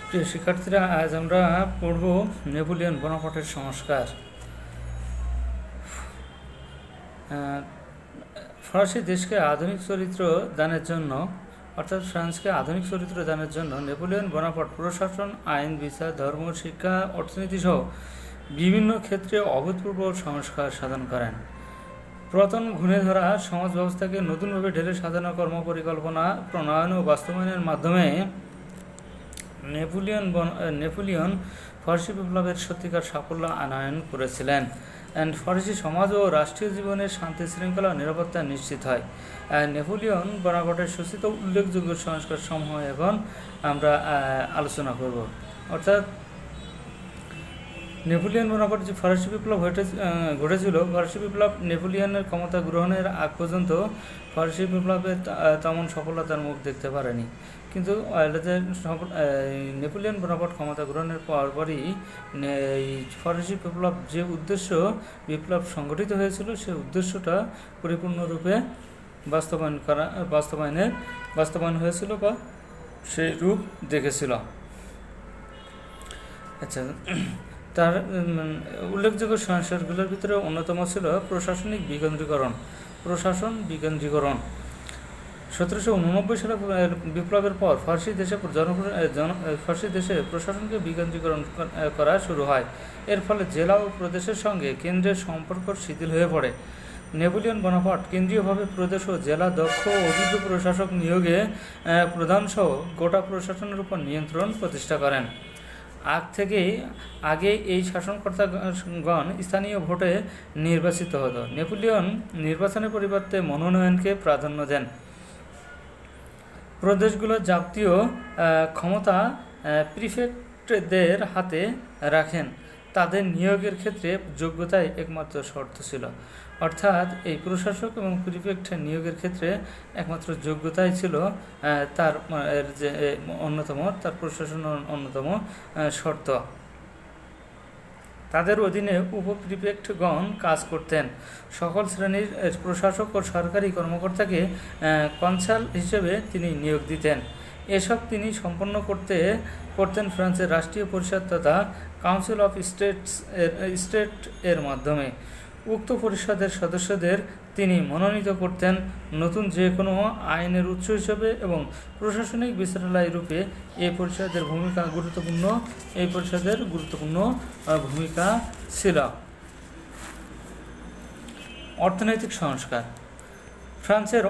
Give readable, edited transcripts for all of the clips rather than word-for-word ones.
প্রিয় শিক্ষার্থীরা, আজ আমরা পড়ব নেপোলিয়ন বোনাপার্টের সংস্কার। ফরাসি দেশকে আধুনিক চরিত্র দানের জন্য, অর্থাৎ ফ্রান্সকে আধুনিক চরিত্র দানের জন্য নেপোলিয়ন বোনাপার্ট প্রশাসন, আইন, বিচার, ধর্ম, শিক্ষা, অর্থনীতি সহ বিভিন্ন ক্ষেত্রে অভূতপূর্ব সংস্কার সাধন করেন। পুরাতন ঘুণে ধরা সমাজ ব্যবস্থাকে নতুনভাবে ঢেলে সাজানো কর্মপরিকল্পনা প্রণয়ন ও বাস্তবায়নের মাধ্যমে নেপোলিয়ন ফরাসি বিপ্লবের সত্যিকার সাফল্য আনয়ন করেছিলেন। ফরাসি সমাজ ও রাষ্ট্রীয় জীবনের শান্তি, শৃঙ্খলা ও নিরাপত্তা নিশ্চিত হয়। নেপোলিয়ন বোনাপার্টের সূচিত উল্লেখযোগ্য সংস্কার সমূহ এখন আমরা আলোচনা করব। অর্থাৎ নেপোলিয়ন বোনাপার্ট যে ফরাসি বিপ্লব ঘটেছিল, ফরাসি বিপ্লব নেপোলিয়নের ক্ষমতা গ্রহণের আগ পর্যন্ত ফরাসি বিপ্লবের তেমন সফলতার মুখ দেখতে পারেনি। কিন্তু নেপোলিয়ন বোনাপার্ট ক্ষমতা গ্রহণের পরপরই এই ফরাসি বিপ্লব যে বিপ্লব সংগঠিত হয়েছিল, সেই উদ্দেশ্যটা পরিপূর্ণরূপে বাস্তবায়ন হয়েছিল বা সেই রূপ দেখেছিল। আচ্ছা, তার উল্লেখযোগ্য সংস্কারগুলোর ভিতরে অন্যতম ছিল প্রশাসনিক বিকেন্দ্রীকরণ। 1789 সালে বিপ্লবের পর ফরাসি দেশে প্রশাসনকে বিকেন্দ্রীকরণ করা শুরু হয়। এর ফলে জেলা ও প্রদেশের সঙ্গে কেন্দ্রের সম্পর্ক শিথিল হয়ে পড়ে। নেপোলিয়ন বোনাপার্ট কেন্দ্রীয়ভাবে প্রদেশ ও জেলা দক্ষ ও অভিজ্ঞ প্রশাসক নিয়োগে প্রধানসহ গোটা প্রশাসনের উপর নিয়ন্ত্রণ প্রতিষ্ঠা করেন। আগে এই শাসনকর্তাগণ স্থানীয় ভোটে নির্বাচিত হতো। নেপোলিয়ন নির্বাচনের পরিবর্তে মনোনয়নকে প্রাধান্য দেন। প্রদেশগুলোর যাবতীয় ক্ষমতা প্রিফেক্টদের হাতে রাখেন। তাদের নিয়োগের ক্ষেত্রে যোগ্যতাই একমাত্র শর্ত ছিল। অর্থাৎ এই প্রশাসক এবং প্রিফেক্ট নিয়োগের ক্ষেত্রে একমাত্র যোগ্যতাই ছিল তার প্রশাসনের অন্যতম শর্ত। তাদের অধীনে উপপ্রিফেক্টগণ কাজ করতেন। সকল শ্রেণীর প্রশাসক ও সরকারি কর্মকর্তাকে কনসাল হিসেবে তিনি নিয়োগ দিতেন। এসব তিনি সম্পন্ন করতেন ফ্রান্সের রাষ্ট্রীয় পরিষদ তথা কাউন্সিল অফ স্টেট এর মাধ্যমে। উক্ত পরিষদের সদস্যদের তিনি মনোনীত করতেন নতুন যে কোনো আইনের উৎস হিসেবে এবং প্রশাসনিক বিচারালয় রূপে এই পরিষদের গুরুত্বপূর্ণ ভূমিকা ছিল। অর্থনৈতিক সংস্কার। ফ্রান্সের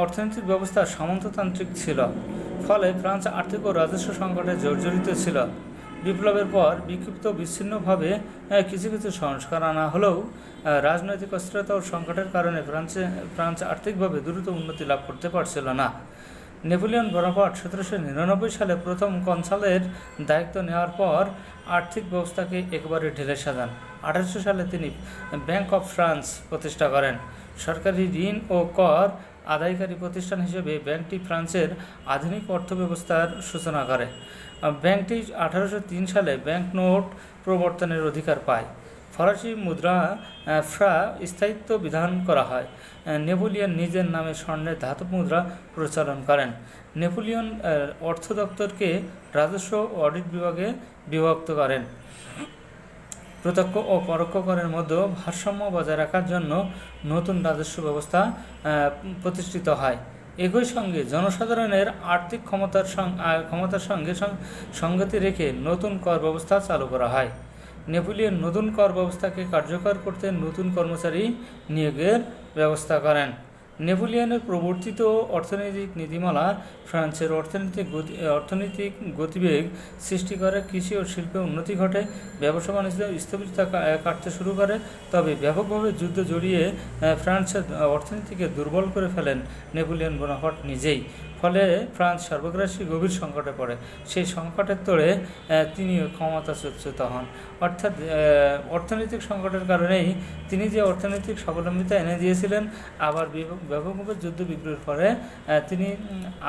অর্থনৈতিক ব্যবস্থা সামন্ততান্ত্রিক ছিল, ফলে ফ্রান্স আর্থিক ও রাজস্ব সংকটে জর্জরিত ছিল। বিপ্লবের পর বিচ্ছিন্নভাবে কিছু সংস্কার আনা হলেও রাজনৈতিক অস্থিরতা ও সংকটের কারণে ফ্রান্স আর্থিকভাবে দ্রুত উন্নতি লাভ করতে পারছিল না। নেপোলিয়ন বোনাপার্ট 1799 সালে প্রথম কনসালের দায়িত্ব নেওয়ার পর আর্থিক ব্যবস্থাকে একেবারে ঢেলে সাজান। 1800 সালে তিনি ব্যাংক অফ ফ্রান্স প্রতিষ্ঠা করেন। সরকারি ঋণ ও কর আদায়কারী প্রতিষ্ঠান হিসেবে ব্যাংকটি ফ্রান্সের আধুনিক অর্থব্যবস্থার সূচনা করে। ব্যাংকটি 1803 সালে ব্যাংক নোট প্রবর্তনের অধিকার পায়। ফরাসি মুদ্রা ফ্রা স্থায়িত্ব বিধান করা হয়। নেপোলিয়ন নিজের নামে স্বর্ণের ধাতব মুদ্রা প্রচলন করেন। নেপোলিয়ন অর্থ দপ্তরকে রাজস্ব ও অডিট বিভাগে বিভক্ত করেন। প্রত্যক্ষ ও পরোক্ষ করের মধ্যে ভারসাম্য বজায় রাখার জন্য নতুন রাজস্ব ব্যবস্থা প্রতিষ্ঠিত হয়। একই সঙ্গে জনসাধারণের আর্থিক ক্ষমতার সঙ্গে সঙ্গতি রেখে নতুন কর ব্যবস্থা চালু করা হয়। নেপোলিয়ন নতুন কর ব্যবস্থাকে কার্যকর করতে নতুন কর্মচারী নিয়োগের ব্যবস্থা করেন। নেপোলিয়নের প্রবর্তিত অর্থনৈতিক নীতিমালা ফ্রান্সের অর্থনৈতিক গতিবেগ সৃষ্টি করে, কৃষি ও শিল্পে উন্নতি ঘটে, ব্যবসা বাণিজ্য স্থবিরতা কাটতে শুরু করে। তবে ব্যাপকভাবে যুদ্ধ জড়িয়ে ফ্রান্সের অর্থনীতিকে দুর্বল করে ফেলেন নেপোলিয়ন বোনাপার্ট নিজেই। ফলে ফ্রান্স সর্বগ্রাসী গভীর সংকটে পড়ে। সেই সংকটের তোড়ে তিনি ক্ষমতাচ্যুত হন। অর্থাৎ অর্থনৈতিক সংকটের কারণেই তিনি যে অর্থনৈতিক স্বাবলম্বিতা এনে দিয়েছিলেন, আবার ব্যাপকভাবে যুদ্ধ বিগ্রহের পরে তিনি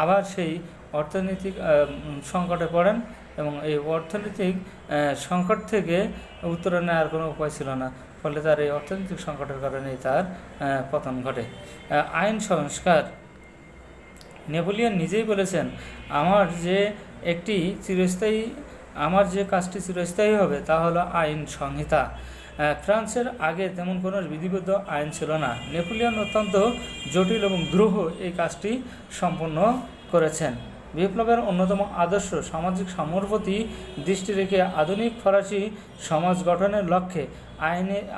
আবার সেই অর্থনৈতিক সংকটে পড়েন এবং এই অর্থনৈতিক সংকট থেকে উত্তরণে আর কোনো উপায় ছিল না। ফলে তার এই অর্থনৈতিক সংকটের কারণেই তার পতন ঘটে। আইন সংস্কার। নেপোলিয়ন নিজেই বলেছেন, আমার যে একটি চিরস্থায়ী আমার যে কাজটি চিরস্থায়ী হবে তা হলো আইন সংহিতা। ফ্রান্সের আগে তেমন কোনো বিধিবদ্ধ আইন ছিল না। নেপোলিয়ন অত্যন্ত জটিল এবং দ্রুহ এই কাজটি সম্পন্ন করেছেন। বিপ্লবের অন্যতম আদর্শ সামাজিক সাম্যর প্রতি দৃষ্টি রেখে আধুনিক ফরাসি সমাজ গঠনের লক্ষ্যে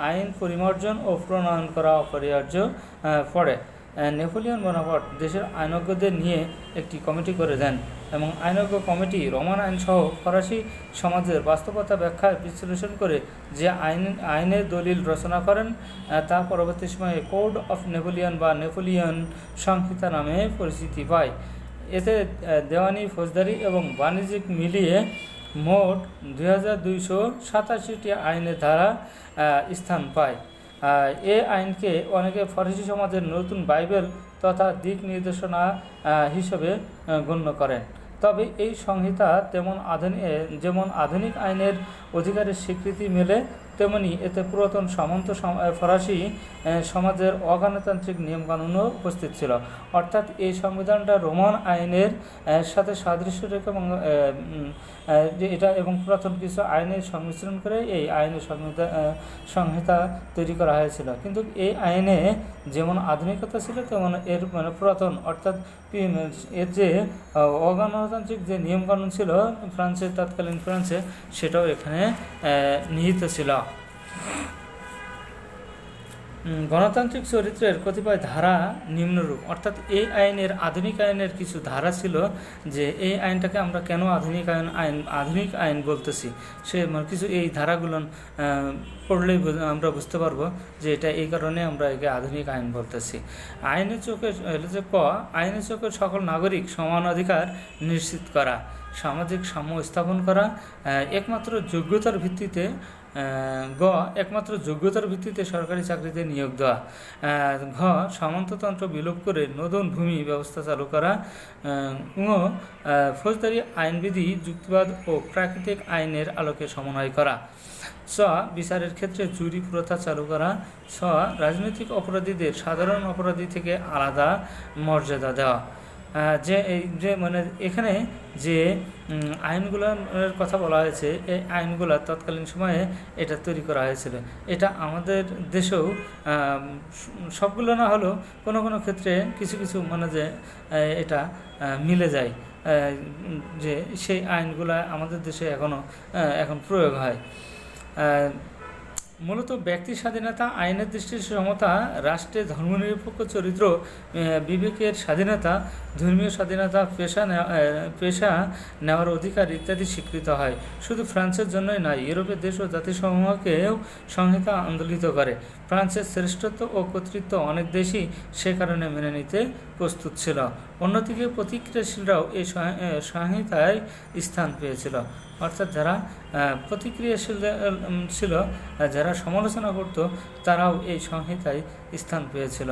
আইন পরিমার্জন ও প্রণয়ন করা অপরিহার্য পড়ে। নেপোলিয়ন বোনাপার্ট দেশের আইনজ্ঞদের নিয়ে একটি কমিটি করে দেন এবং আইনজ্ঞ কমিটি রোমান আইনসহ ফরাসি সমাজের বাস্তবতা ব্যাখ্যায় বিশ্লেষণ করে যে আইনের দলিল রচনা করেন তা পরবর্তী সময়ে কোড অফ নেপোলিয়ন বা নেপোলিয়ন সংহিতা নামে পরিচিতি পায়। এতে দেওয়ানি, ফৌজদারি এবং বাণিজ্যিক মিলিয়ে মোট 2287টি আইনের ধারা স্থান পায়। এ আইনকে অনেকে ফরাসি সমাজের নতুন বাইবেল তথা দিক নির্দেশনা হিসেবে গণ্য করেন। তবে এই সংহিতা যেমন আধুনিক আইনের অধিকারের স্বীকৃতি মেলে, তেমনি এতে পুরাতন সামন্ত ফরাসি সমাজের অগণতান্ত্রিক নিয়মকানুনও উপস্থিত ছিল। অর্থাৎ এই সংবিধানটা রোমান আইনের সাথে সাদৃশ্য রেখে এবং পুরাতন কিছু আইনের সংমিশ্রণ করে এই আইনের সংহিতা তৈরি করা হয়েছিল। কিন্তু এই আইনে যেমন আধুনিকতা ছিল তেমন এর পুরাতন অর্থাৎ এর যে অগণতান্ত্রিক যে নিয়মকানুন ছিল তৎকালীন ফ্রান্সে, সেটাও এখানে নিহিত ছিল। গণতান্ত্রিক চরিত্রের কতিপয় ধারা নিম্নরূপ। অর্থাৎ এই আইনের আধুনিক আইনের কিছু ধারা ছিল যে এই আইনটাকে আমরা কেন আধুনিক আইন বলতেছি, কিছু এই ধারাগুলো পড়লেই আমরা বুঝতে পারবো যে এটা এই কারণে আমরা একে আধুনিক আইন বলতেছি। আইনের চোখে সকল নাগরিক সমান অধিকার নিশ্চিত করা, সামাজিক সাম্য স্থাপন করা, একমাত্র যোগ্যতার ভিত্তিতে সরকারি চাকরিতে নিয়োগ দেওয়া, সামন্ততন্ত্র বিলোপ করে নতুন ভূমি ব্যবস্থা চালু করা, ফৌজদারি আইনবিধি যুক্তিবাদ ও প্রাকৃতিক আইনের আলোকে সমন্বয় করা, বিচারের ক্ষেত্রে জুরি প্রথা চালু করা, রাজনৈতিক অপরাধীদের সাধারণ অপরাধী থেকে আলাদা মর্যাদা দেওয়া। এখানে যে আইনগুলোর কথা বলা হয়েছে, এই আইনগুলো তৎকালীন সময়ে এটা তৈরি করা হয়েছিল। এটা আমাদের দেশেও সবগুলো না হলেও কোনো কোনো ক্ষেত্রে কিছু কিছু এটা মিলে যায়, যে সেই আইনগুলো আমাদের দেশে এখন প্রয়োগ হয়। মূলত ব্যক্তি স্বাধীনতা, আইনের দৃষ্টির সমতা, রাষ্ট্রের ধর্মনিরপেক্ষ চরিত্র, বিবেকের স্বাধীনতা, ধর্মীয় স্বাধীনতা, পেশা নেওয়ার অধিকার ইত্যাদি স্বীকৃত হয়। শুধু ফ্রান্সের জন্যই নয়, ইউরোপের দেশ ও জাতিসমূহকেও সংহিতা আন্দোলিত করে। ফ্রান্সের শ্রেষ্ঠত্ব ও কর্তৃত্ব অনেক দেশই সে কারণে মেনে নিতে প্রস্তুত ছিল। অন্যদিকে প্রতিক্রিয়াশীলরাও এই সংহিতায় স্থান পেয়েছিল। অর্থাৎ যারা প্রতিক্রিয়াশীল ছিল, যারা সমালোচনা করত, তারাও এই সংহিতায় স্থান পেয়েছিল।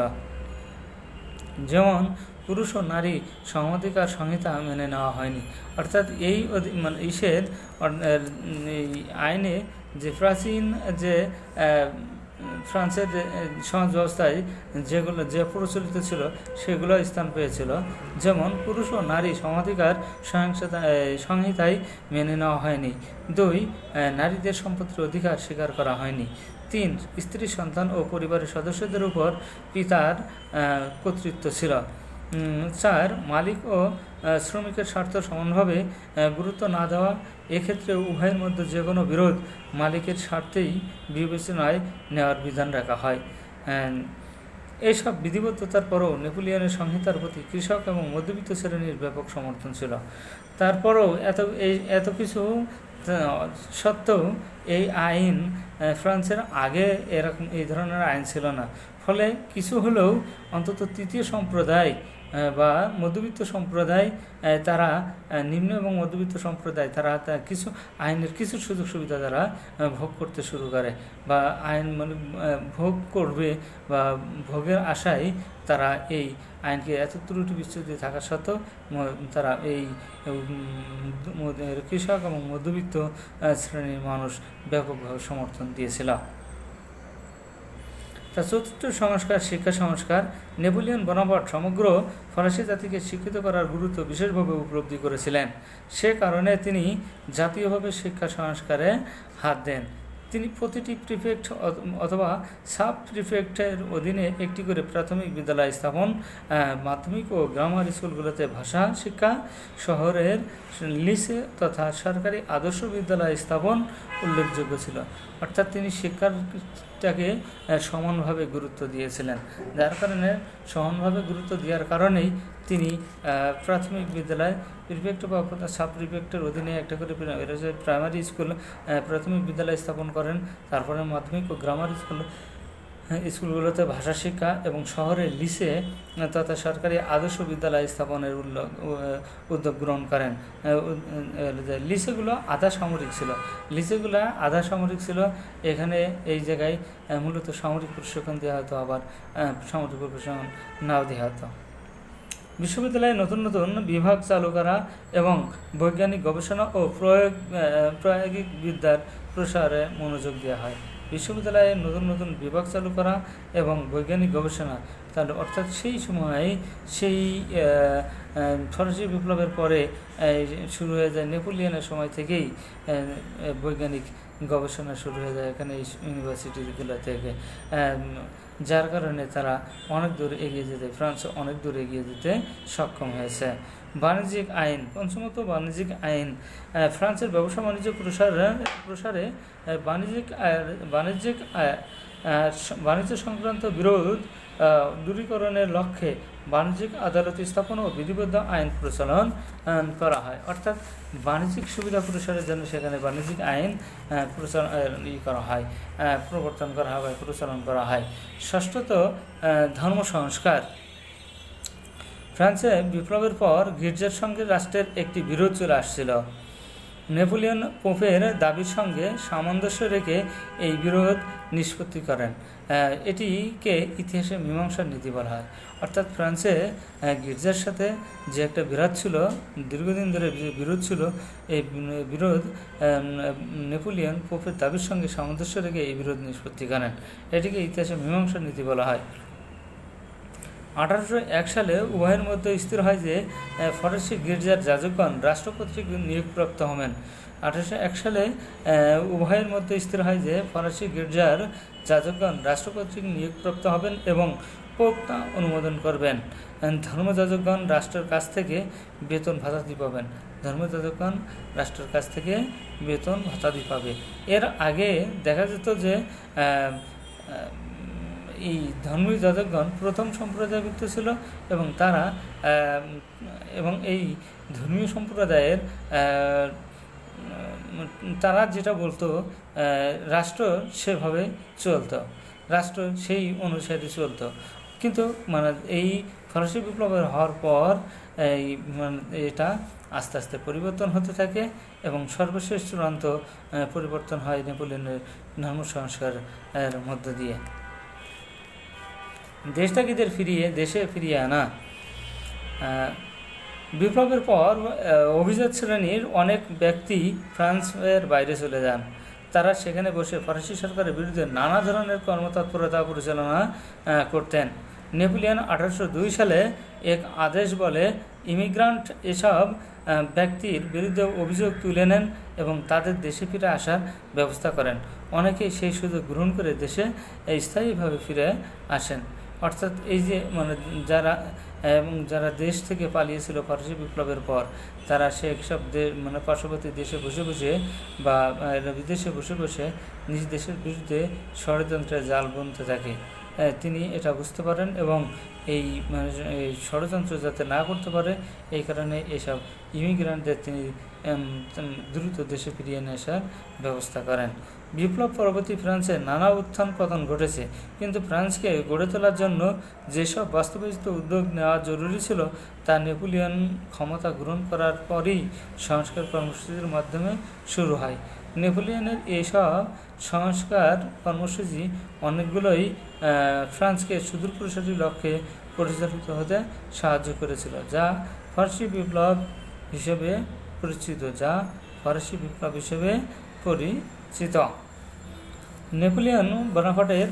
যেমন পুরুষ ও নারী সমাধিকার সংহিতা মেনে নেওয়া হয়নি। অর্থাৎ এই আইনে যে প্রাচীন যে ফ্রান্সের সমাজ ব্যবস্থায় যে প্রচলিত ছিল সেগুলো স্থান পেয়েছিল। যেমন পুরুষ ও নারী সমাধিকার সংহিতায় মেনে নেওয়া হয়নি। 2, নারীদের সম্পত্তির অধিকার স্বীকার করা হয়নি। 3, স্ত্রী, সন্তান ও পরিবারের সদস্যদের উপর পিতার কর্তৃত্ব ছিল। 4, মালিক ও শ্রমিকের স্বার্থ সমানভাবে গুরুত্ব না দেওয়া। এক্ষেত্রে উভয়ের মধ্যে যে কোনো বিরোধ মালিকের স্বার্থেই বিবেচনায় নেওয়ার বিধান রাখা হয়। এইসব বিধিবদ্ধতার পরও নেপোলিয়নের সংহিতার প্রতি কৃষক এবং মধ্যবিত্ত শ্রেণীর ব্যাপক সমর্থন ছিল। তারপরেও এত কিছু সত্ত্বেও এই আইন ফ্রান্সের আগে এই ধরনের আইন ছিল না। ফলে কিছু হলেও অন্তত তৃতীয় সম্প্রদায় বা মধ্যবিত্ত সম্প্রদায়, তারা নিম্ন এবং মধ্যবিত্ত সম্প্রদায়, তারা কিছু আইনের কিছু সুযোগ সুবিধা তারা ভোগ করতে শুরু করে বা আইন ভোগ করবে বা ভোগের আশায় তারা এই আইনকে এত ত্রুটি বিচ্যুতি থাকা সত্ত্বেও তারা এই কৃষক এবং মধ্যবিত্ত শ্রেণীর মানুষ ব্যাপকভাবে সমর্থন দিয়েছিল। তার চতুর্থ সংস্কার শিক্ষা সংস্কার। নেপোলিয়ন বোনাপার্ট সমগ্র ফরাসি জাতিকে শিক্ষিত করার গুরুত্ব বিশেষভাবে উপলব্ধি করেছিলেন। সে কারণে তিনি জাতীয়ভাবে শিক্ষা সংস্কারে হাত দেন। তিনি প্রতিটি প্রিফেক্ট অথবা সাব প্রিফেক্টের অধীনে একটি করে প্রাথমিক বিদ্যালয় স্থাপন, মাধ্যমিক ও গ্রামার স্কুলগুলোতে ভাষা শিক্ষা, শহরের লিসে তথা সরকারি আদর্শ বিদ্যালয় স্থাপন উল্লেখযোগ্য ছিল। অর্থাৎ তিনি শিক্ষাটাকে সমানভাবে গুরুত্ব দিয়েছিলেন, যার কারণে সমানভাবে গুরুত্ব দেওয়ার কারণেই তিনি প্রাথমিক বিদ্যালয় প্রিফেক্ট বা সাব প্রিফেক্টের অধীনে একটা করে প্রাইমারি স্কুল প্রাথমিক বিদ্যালয় স্থাপন করেন। তারপরে মাধ্যমিক ও গ্রামার স্কুলগুলোতে ভাষা শিক্ষা এবং শহরের লিসে তথা সরকারি আদর্শ বিদ্যালয় স্থাপনের উদ্যোগ গ্রহণ করেন। লিসেগুলো আধা সামরিক ছিল। এখানে এই জায়গায় মূলত সামরিক প্রশিক্ষণ দেওয়া হতো, আবার সামরিক প্রশিক্ষণ নাও দেওয়া হতো। বিশ্ববিদ্যালয়ে নতুন নতুন বিভাগ চালু করা এবং বৈজ্ঞানিক গবেষণা ও প্রায়োগিক বিদ্যার প্রসারে মনোযোগ দেওয়া হয়। বিশ্ববিদ্যালয়ে নতুন নতুন বিভাগ চালু করা এবং বৈজ্ঞানিক গবেষণা, তার অর্থাৎ সেই সময় ফরাসি বিপ্লবের পরে শুরু হয়ে যায়, নেপোলিয়নের সময় থেকেই বৈজ্ঞানিক গবেষণা শুরু হয়ে যায় এখানে ইউনিভার্সিটিগুলো থেকে, যার কারণে তারা অনেক দূর এগিয়ে যেতে ফ্রান্স অনেক দূর এগিয়ে যেতে সক্ষম হয়েছে। বাণিজ্যিক আইন। পঞ্চমত, বাণিজ্যিক আইন। ফ্রান্সের ব্যবসা বাণিজ্য প্রসারে বাণিজ্য সংক্রান্ত বিরোধ দূরীকরণের লক্ষ্যে বাণিজ্যিক আদালত স্থাপন ও বিধিবদ্ধ আইন প্রচলন করা হয়। অর্থাৎ বাণিজ্যিক সুবিধা প্রসারের জন্য সেখানে বাণিজ্যিক আইন প্রবর্তন করা হয়, প্রচলন করা হয়। ষষ্ঠত, ধর্ম সংস্কার। ফ্রান্সে বিপ্লবের পর গির্জার সঙ্গে রাষ্ট্রের একটি বিরোধ চলে আসছিল। নেপোলিয়ন পোপের দাবির সঙ্গে সামঞ্জস্য রেখে এই বিরোধ নিষ্পত্তি করেন। এটিকে ইতিহাসে মীমাংসার নীতি বলা হয়। অর্থাৎ ফ্রান্সে গির্জার সাথে যে একটা দীর্ঘদিন ধরে বিরোধ ছিল, এই বিরোধ নেপোলিয়ন পোপের দাবির সঙ্গে সামঞ্জস্য রেখে এই বিরোধ নিষ্পত্তি করেন। এটিকে ইতিহাসে মীমাংসার নীতি বলা হয়। 1801 সালে উভয়ের মধ্যে স্থির হয় যে ফরাসি গির্জার যাজকগণ রাষ্ট্র কর্তৃক নিয়োগপ্রাপ্ত হবেন। 1801 সালে উভয়ের মধ্যে স্থির হয় যে ফরাসি গির্জার যাজকগণ রাষ্ট্র কর্তৃক নিয়োগপ্রাপ্ত হবেন এবং পোপ তা অনুমোদন করবেন। ধর্মযাজকগণ রাষ্ট্রের কাছ থেকে বেতন ভাতাদি পাবে। এর আগে দেখা যেত যে এই ধর্মীয় যাজকগণ প্রথম সম্প্রদায়ভুক্ত ছিল এবং এই ধর্মীয় সম্প্রদায়ের তারা যেটা বলতো রাষ্ট্র সেভাবে চলতো, রাষ্ট্র সেই অনুসারে চলতো। কিন্তু এই ফরাসি বিপ্লবের হওয়ার পর এটা আস্তে আস্তে পরিবর্তন হতে থাকে এবং সর্বশেষ চূড়ান্ত পরিবর্তন হয় নেপোলিয়নের ধর্ম সংস্কারের মধ্য দিয়ে। দেশত্যাগীদের দেশে ফিরিয়ে আনা। বিপ্লবের পর অভিজাত শ্রেণীর অনেক ব্যক্তি ফ্রান্সের বাইরে চলে যান। তারা সেখানে বসে ফরাসি সরকারের বিরুদ্ধে নানা ধরনের কর্মতৎপরতা পরিচালনা করতেন। নেপোলিয়ন 1802 সালে এক আদেশ বলে ইমিগ্রান্ট এসব ব্যক্তির বিরুদ্ধে অভিযোগ তুলে নেন এবং তাদের দেশে ফিরে আসার ব্যবস্থা করেন। অনেকেই সেই সুযোগ গ্রহণ করে দেশে স্থায়ীভাবে ফিরে আসেন। অর্থাৎ এই যে যারা দেশ থেকে পালিয়েছিল ফরাসি বিপ্লবের পর, তারা সেসব পার্শ্ববর্তী দেশে বসে বসে বা বিদেশে বসে বসে নিজ দেশের বিরুদ্ধে ষড়যন্ত্রের জাল বুনতে থাকে। তিনি এটা বুঝতে পারেন এবং এই ষড়যন্ত্র যাতে না করতে পারে এই কারণে এসব ইমিগ্রান্টদের তিনি দ্রুত দেশে ফিরিয়ে নিয়ে আসার ব্যবস্থা করেন। বিপ্লব পরবর্তী ফ্রান্সে নানা উত্থান পতন ঘটেছে, কিন্তু ফ্রান্সকে গড়ে তোলার জন্য যেসব বাস্তবায়িত উদ্যোগ নেওয়া জরুরি ছিল তা নেপোলিয়ন ক্ষমতা গ্রহণ করার পরই সংস্কার কর্মসূচির মাধ্যমে শুরু হয়। নেপোলিয়নের এইসব সংস্কার কর্মসূচি অনেকগুলোই ফ্রান্সকে সুদূরপ্রসারী লক্ষ্যে পরিচালিত হতে সাহায্য করেছিল, যা ফরাসি বিপ্লব হিসেবে পরিচিত। নেপোলিয়ন বোনাপার্টের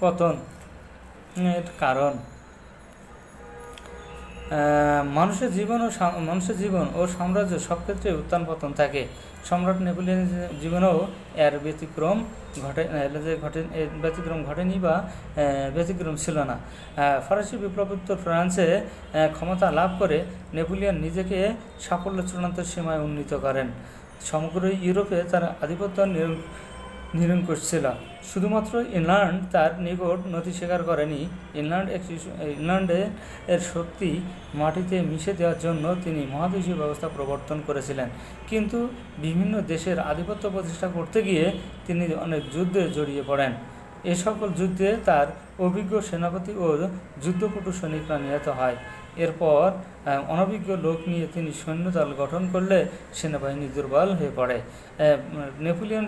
পতন এর কারণ মানুষের জীবন ও সাম্রাজ্য সব ক্ষেত্রে উত্থান পতন থাকে। সম্রাট নেপোলিয়নের জীবনেও এর ব্যতিক্রম ঘটেনি বা ব্যতিক্রম ছিল না। ফরাসি বিপ্লবোত্তর ফ্রান্সে ক্ষমতা লাভ করে নেপোলিয়ন নিজেকে সাফল্য চূড়ান্ত সীমায় উন্নীত করেন। সমগ্র ইউরোপে তার আধিপত্য নিরঙ্কুশ ছিল। শুধুমাত্র ইংল্যান্ড তার নিকট নথি স্বীকার করেনি। ইংল্যান্ডের শক্তি মাটিতে মিশে দেওয়ার জন্য তিনি মহাদেশীয় ব্যবস্থা প্রবর্তন করেছিলেন, কিন্তু বিভিন্ন দেশের আধিপত্য প্রতিষ্ঠা করতে গিয়ে তিনি অনেক যুদ্ধে জড়িয়ে পড়েন। এ সকল যুদ্ধে তার অভিজ্ঞ সেনাপতি ও যুদ্ধপটু সৈনিকরা নিহত হয়। এরপর অনভিজ্ঞ লোক নিয়ে তিনি সৈন্যদল গঠন করলে সেনাবাহিনী দুর্বল হয়ে পড়ে। নেপোলিয়ন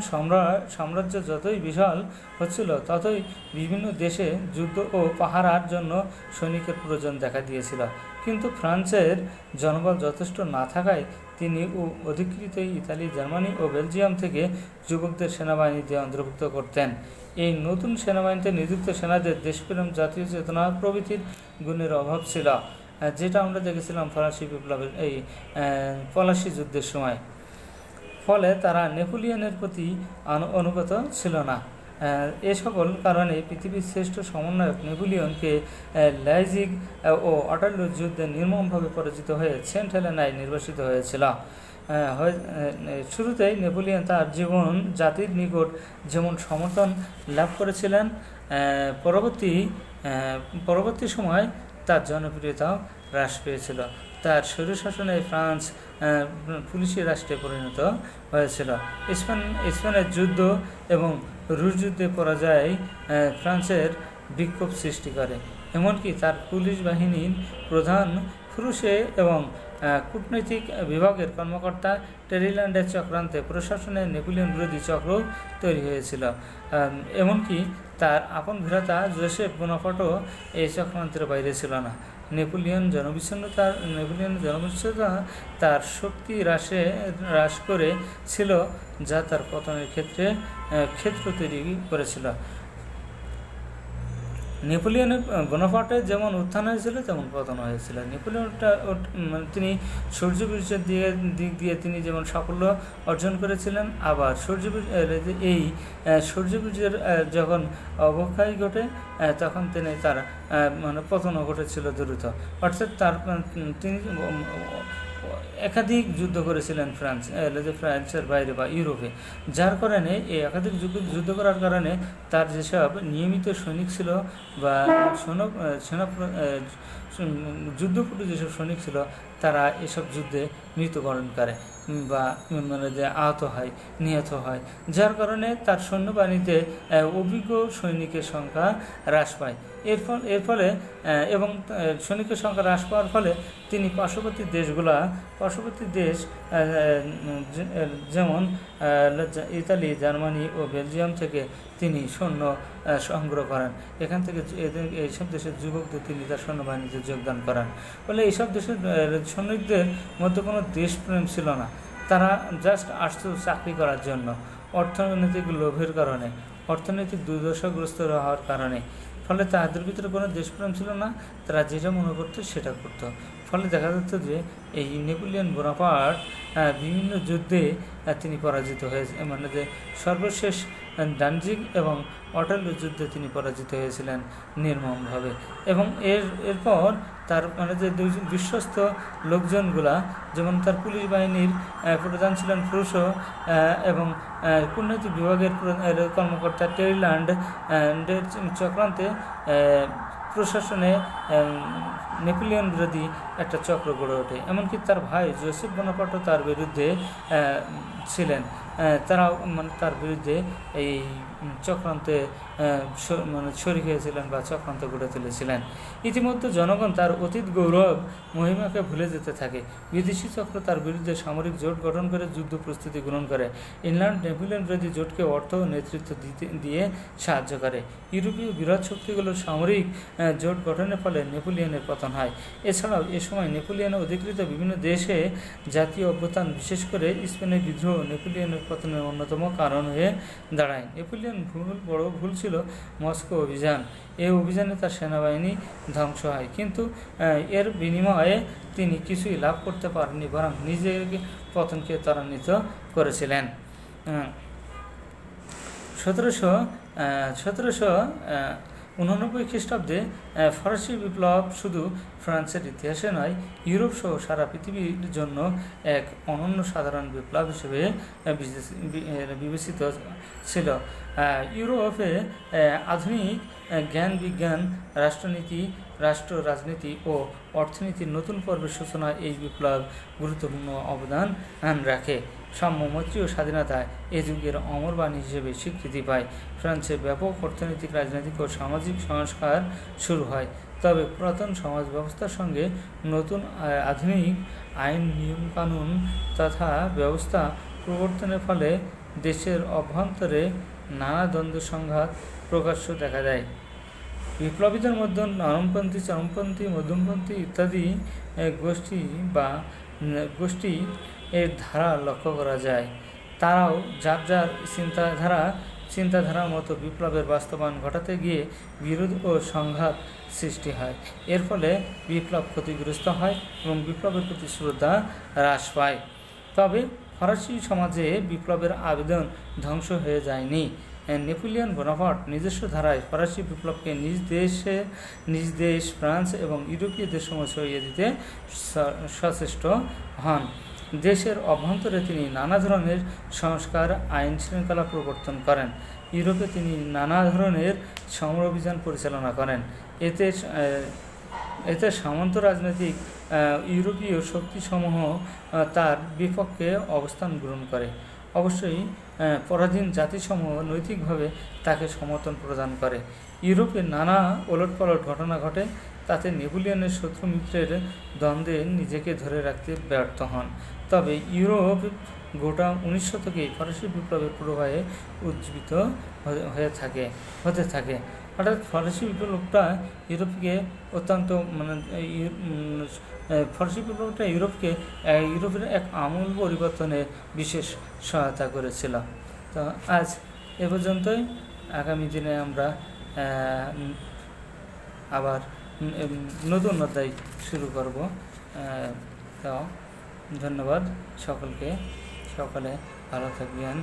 সাম্রাজ্য যতই বিশাল হচ্ছিল ততই বিভিন্ন দেশে যুদ্ধ ও পাহারার জন্য সৈনিকের প্রয়োজন দেখা দিয়েছিল, কিন্তু ফ্রান্সের জনবল যথেষ্ট না থাকায় তিনি অধিকৃত ইতালি, জার্মানি ও বেলজিয়াম থেকে যুবকদের সেনাবাহিনীতে অন্তর্ভুক্ত করতেন। এই নতুন সেনাবাহিনীতে নিযুক্ত সেনাদের দেশপ্রেম, জাতীয় চেতনা প্রভৃতির গুণের অভাব ছিল, যেটা আমরা দেখেছিলাম ফরাসি বিপ্লবের পলাশি যুদ্ধের সময়। ফলে তারা নেপোলিয়নের প্রতি অনুগত ছিল না। এ সকল কারণে পৃথিবীর শ্রেষ্ঠ সমন্বয়ক নেপোলিয়নকে লাইজিগ ও ওয়াটারলু যুদ্ধে নির্মমভাবে পরাজিত হয়ে সেন্ট হেলেনায় নির্বাসিত হয়েছিল। শুরুতেই নেপোলিয়ন তার জীবন জাতির নিকট যেমন সমর্থন লাভ করেছিলেন, পরবর্তী সময় তার জনপ্রিয়তাও হ্রাস পেয়েছিল। তার স্বৈরশাসনে ফ্রান্স পুলিশি রাষ্ট্রে পরিণত হয়েছিল। স্পেনের যুদ্ধ এবং রুশ যুদ্ধে পরাজয় ফ্রান্সের বিক্ষোভ সৃষ্টি করে। এমনকি তার পুলিশ বাহিনীর প্রধান ক্রুশে এবং কূটনৈতিক বিভাগের কর্মকর্তা টেরিল্যান্ডের চক্রান্তে প্রশাসনের নেপোলিয়ন বিরোধী চক্র তৈরি হয়েছিল। এমনকি তার আপন ভ্রাতা জোসেফ বোনাপার্টও এই চক্রান্তের বাইরে ছিল না। নেপোলিয়নের জনবিচ্ছিন্নতা তার শক্তি হ্রাস করেছিল, যা তার পতনের ক্ষেত্র তৈরি করেছিল। নেপোলিয়নের বোনাপার্টের যেমন উত্থান হয়েছিল তেমন পতন হয়েছিল। নেপোলিয়নটা তিনি শৌর্যবীর্যের দিক দিয়ে তিনি যেমন সাফল্য অর্জন করেছিলেন, আবার এই শৌর্যবীর্যের যখন অবক্ষয় ঘটে তখন তার পতনও ঘটেছিল দ্রুত। অর্থাৎ তিনি একাধিক যুদ্ধ করেছিলেন ফ্রান্সের বাইরে বা ইউরোপে, যার কারণে এই একাধিক যুদ্ধ করার কারণে তার যেসব নিয়মিত সৈনিক ছিল বা যুদ্ধপটু যেসব সৈনিক ছিল তারা এসব যুদ্ধে মৃত্যুবরণ করে বা নিহত হয়, যার কারণে তার সৈন্যবাহিনীতে অভিজ্ঞ সৈনিকের সংখ্যা হ্রাস পায়। এর ফলে এবং সৈনিকের সংখ্যা হ্রাস পাওয়ার ফলে তিনি পার্শ্ববর্তী দেশ যেমন ইতালি, জার্মানি ও বেলজিয়াম থেকে তিনি সৈন্য সংগ্রহ করেন। এখান থেকে এইসব দেশের যুবকদের তিনি তার সৈন্যবাহিনীতে যোগদান করেন। ফলে এইসব দেশের সৈনিকদের মধ্যে কোনো দেশপ্রেম ছিল না। তারা জাস্ট আসতো চাকরি করার জন্য, অর্থনৈতিক লোভের কারণে, অর্থনৈতিক দুর্দশাগ্রস্ত হওয়ার কারণে। ফলে তাদের ভিতরে কোনো দেশপ্রেম ছিল না, তারা যেটা মনে করতো সেটা করতো। ফলে দেখা যাচ্ছে যে এই নেপোলিয়ন বোনাপার্ট বিভিন্ন যুদ্ধে তিনি পরাজিত হয়েছে, যে সর্বশেষ ডানজিগ এবং ওয়াটারলু যুদ্ধে তিনি পরাজিত হয়েছিলেন নির্মমভাবে। এবং এরপর তার যে বিশ্বস্ত লোকজনগুলা, যেমন তার পুলিশ বাহিনীর প্রধান ছিলেন ক্রুশো এবং কূটনৈতিক বিভাগের কর্মকর্তা টেরিল্যান্ডের চক্রান্তে প্রশাসনে নেপোলিয়ন বিরোধী একটা চক্র গড়ে ওঠে। এমনকি তার ভাই জোসেফ বোনাপার্টও তার বিরুদ্ধে ছিলেন। তারাও তার বিরুদ্ধে এই চক্রান্তে শরিক হয়েছিলেন বা চক্রান্ত গড়ে তুলেছিলেন। ইতিমধ্যে জনগণ তার অতীত গৌরব মহিমাকে ভুলে যেতে থাকে। বিদেশি চক্র তার বিরুদ্ধে সামরিক জোট গঠন করে যুদ্ধ প্রস্তুতি গ্রহণ করে। ইংল্যান্ড নেপোলিয়ন বিরোধী জোটকে অর্থ ও নেতৃত্ব দিয়ে সাহায্য করে। ইউরোপীয় বৃহৎ শক্তিগুলোর সামরিক জোট গঠনের ফলে নেপোলিয়নের পতন হয়। এছাড়াও এ সময় নেপোলিয়নের অধিকৃত বিভিন্ন দেশে জাতীয় অভ্যুত্থান, বিশেষ করে স্পেনের বিদ্রোহ নেপোলিয়নের পতনের অন্যতম কারণ হয়ে দাঁড়ায়। নেপোলিয়ন বড় ভুল ছিল ছিল মস্কো অভিযান। এই অভিযানে তার সেনাবাহিনী ধ্বংস হয়, কিন্তু এর বিনিময়ে তিনি কিছুই লাভ করতে পারেননি, বরং নিজের পতনকে ত্বরান্বিত করেছিলেন। 1789 খ্রিস্টাব্দে ফরাসি বিপ্লব শুধু ফ্রান্সের ইতিহাসে নয়, ইউরোপ সহ সারা পৃথিবীর জন্য এক অনন্য সাধারণ বিপ্লব হিসেবে বিবেচিত ছিল। ইউরোপে আধুনিক জ্ঞান বিজ্ঞান, রাষ্ট্রনীতি, রাষ্ট্র রাজনীতি ও অর্থনীতির নতুন পর্বের সূচনায় এই বিপ্লব গুরুত্বপূর্ণ অবদান রাখে। সাম্য, মৈত্রী ও স্বাধীনতা এ যুগের অমর বাণী হিসেবে স্বীকৃতি পায়। ফ্রান্সে ব্যাপক অর্থনৈতিক, রাজনৈতিক ও সামাজিক সংস্কার শুরু হয়, তবে পুরাতন সমাজ ব্যবস্থার সঙ্গে নতুন আধুনিক আইন, নিয়মকানুন তথা ব্যবস্থা প্রবর্তনের ফলে দেশের অভ্যন্তরে নানা দ্বন্দ্ব, সংঘাত প্রকাশ্য দেখা দেয়। বিপ্লবীদের মধ্যে নরমপন্থী, চরমপন্থী, মধ্যমপন্থী ইত্যাদি গোষ্ঠী এর ধারা লক্ষ্য করা যায়। তারাও যার যার চিন্তাধারার মতো বিপ্লবের বাস্তবায়ন ঘটাতে গিয়ে বিরোধ ও সংঘাত সৃষ্টি হয়। এর ফলে বিপ্লব ক্ষতিগ্রস্ত হয় এবং বিপ্লবের প্রতি শ্রদ্ধা হ্রাস পায়। তবে ফরাসি সমাজে বিপ্লবের আবেদন ধ্বংস হয়ে যায়নি। নেপোলিয়ন বোনাপার্ট নিজস্ব ধারায় ফরাসি বিপ্লবকে নিজ দেশ ফ্রান্স এবং ইউরোপীয় দেশসমূহে ছড়িয়ে দিতে সচেষ্ট হন। দেশের অভ্যন্তরে তিনি নানা ধরনের সংস্কার, আইন শৃঙ্খলা প্রবর্তন করেন। ইউরোপে তিনি নানা ধরনের সমর অভিযান পরিচালনা করেন। এতে সামন্ত রাজনৈতিক ইউরোপীয় শক্তিসমূহ তার বিপক্ষে অবস্থান গ্রহণ করে। অবশ্যই পরাধীন জাতিসমূহ নৈতিকভাবে তাকে সমর্থন প্রদান করে। ইউরোপে নানা ওলটপালট ঘটনা ঘটে, তাতে নেপোলিয়নের শত্রু মিত্রের দ্বন্দ্বে নিজেকে ধরে রাখতে ব্যর্থ হন। তবে ইউরোপ গোটা 19 শতকেই ফরাসি বিপ্লবের প্রবাহে উজ্জীবিত হতে থাকে। অর্থাৎ ফরাসি বিপ্লবটা ইউরোপের এক আমূল পরিবর্তনে বিশেষ সহায়তা করেছিল। তো আজ এ পর্যন্তই। আগামী দিনে আমরা আবার নতুন অধ্যায় শুরু করব। তো ধন্যবাদ সকলকে, সকলে ভালো থাকবেন।